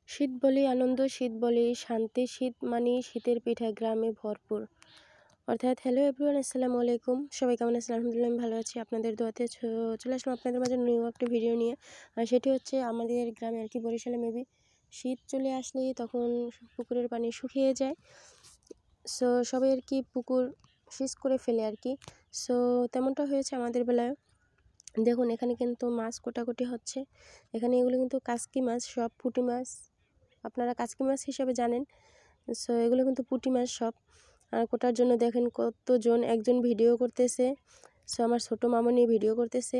শীত বলি আনন্দ, শীত বলি শান্তি, শীত মানেই শীতের পিঠা গ্রামে ভরপুর। অর্থাৎ হ্যালো এভরিওয়ান, আসসালামু আলাইকুম। সবাই কেমন আছেন? আলহামদুলিল্লাহ আমি ভালো আছি। আপনাদের দোয়াতে চলে আসলাম আপনাদের মাঝে নিউ একটা ভিডিও নিয়ে। আর সেটি হচ্ছে আমাদের গ্রামে আর কি বরিশালে মেবি শীত চলে আসলেই তখন পুকুরের পানি শুকিয়ে যায়। সো সবাই আর কি পুকুর সিজ করে ফেলে আর কি। সো তেমনটা হয়েছে আমাদের বেলায়। দেখুন এখানে কিন্তু মাছ কোটাকুটি হচ্ছে। এখানে এগুলো কিন্তু কাসকি মাছ, সব পুঁটি মাছ আপনারা কাসকি মাছ হিসেবে জানেন। সো এগুলো কিন্তু পুঁটি মাছ সব। আর কোটার জন্য দেখেন কতজন, একজন ভিডিও করতেছে। সো আমার ছোটো মামনি ভিডিও করতেছে,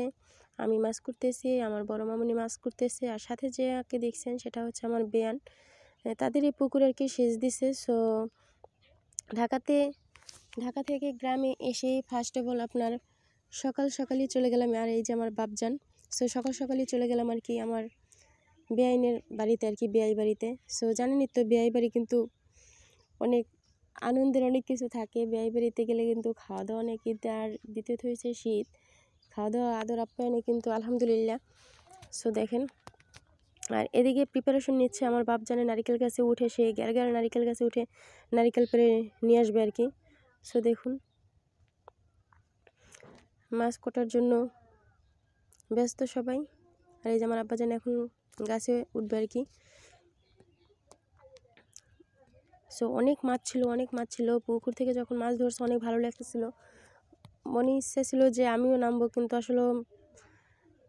আমি মাছ করতেছি, আমার বড় মামনি মাছ করতেছে, আর সাথে যে আকে দেখছেন সেটা হচ্ছে আমার বেয়ান। তাদের এই পুকুরে আর কি সেচ দিছে। সো ঢাকা থেকে গ্রামে এসে ফার্স্ট অফ অল আপনার সকালই চলে গেলাম। আর এই যে আমার বাপজান, সো সকালই চলে গেলাম আর কি আমার বেআইনের বাড়িতে আর কি, বেআই বাড়িতে। সো জানেনই তো বেআই বাড়ি কিন্তু অনেক আনন্দের অনেক কিছু থাকে। বেআই বাড়িতে গেলে কিন্তু খাওয়া দাওয়া অনেক, আর দ্বিতীয়ত হয়েছে শীত, খাওয়া দাওয়া আদর আপ্যায়নে কিন্তু আলহামদুলিল্লাহ। সো দেখেন, আর এদিকে প্রিপারেশন নিচ্ছে আমার বাপ জানে নারিকেল গাছে উঠে, সে গ্যার নারিকেল গাছে উঠে নারিকেল পেড়ে নিয়ে আসবে আর কি। সো দেখুন মাছ কোটার জন্য ব্যস্ত সবাই। আর এই যে আমার আব্বাজান এখন গাছে উঠবে আর কি। সো অনেক মাছ ছিল পুকুর থেকে যখন মাছ ধরছে অনেক ভালো লাগতেছিল। মনে ইচ্ছা ছিল যে আমিও নামবো, কিন্তু আসলে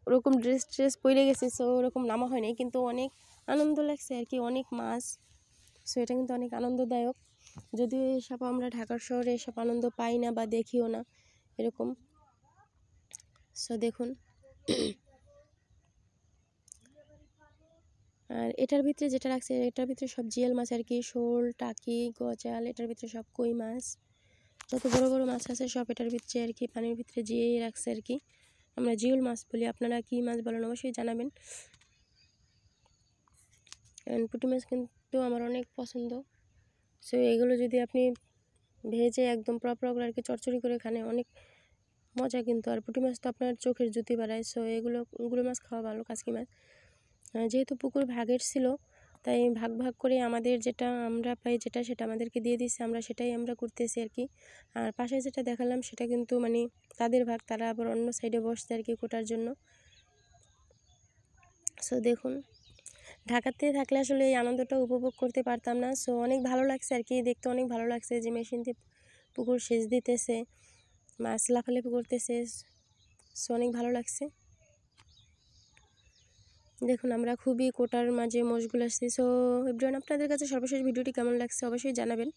ওরকম ড্রেস পরে গেছে, সো ওরকম নামা হয় নাই, কিন্তু অনেক আনন্দ লাগছে আর কি, অনেক মাছ। সো এটা কিন্তু অনেক আনন্দদায়ক, যদিও এসব আমরা ঢাকার শহরে এসব আনন্দ পাই না বা দেখিও না এরকম। সো দেখুন আর এটার ভিতরে যেটা রাখছে, এটার ভিতরে সব জিয়াল মাছ আর কি, শোল, টাকি, গজাল, এটার ভিতরে সব কই মাছ, যত বড় বড় মাছ আছে সব এটার ভিতরে আর কি, পানির ভিতরে জিয়েই রাখছে আর কি। আমরা জিওল মাছ বলি, আপনারা কি মাছ বলেন অবশ্যই জানাবেন। পুঁটি মাছ কিন্তু আমার অনেক পছন্দ। সো এগুলো যদি আপনি ভেজে একদম প্রপার করে আর কি চচ্চড়ি করে খানে অনেক মজা কিন্তু। আর পুঁটি মাছ তো আপনার চোখের জ্যোতি বাড়ায়। সো এগুলো মাছ খাওয়া ভালো, কাসকি মাছ। যেহেতু পুকুর ভাগের ছিল, তাই ভাগ করে আমাদের যেটা আমরা পাই সেটা আমাদেরকে দিয়ে দিচ্ছে, সেটাই আমরা করতেছি আর কি। আর পাশে যেটা দেখালাম সেটা কিন্তু মানে তাদের ভাগ, তারা আবার অন্য সাইডে বসছে আর কি কোটার জন্য। সো দেখুন ঢাকাতে থাকলে আসলে এই আনন্দটা উপভোগ করতে পারতাম না। সো অনেক ভালো লাগছে আর কি, দেখতে অনেক ভালো লাগছে যে মেশিন দিয়ে পুকুর সেচ দিতেছে, মাছ লাফালাফি করতেছে। সো অনেক ভালো লাগছে। দেখুন আমরা খুবই কোটার মাঝে মশগুল আসছি। সো এভরিওয়ান, আপনাদের কাছে সর্বশেষ ভিডিওটি কেমন লাগছে অবশ্যই জানাবেন।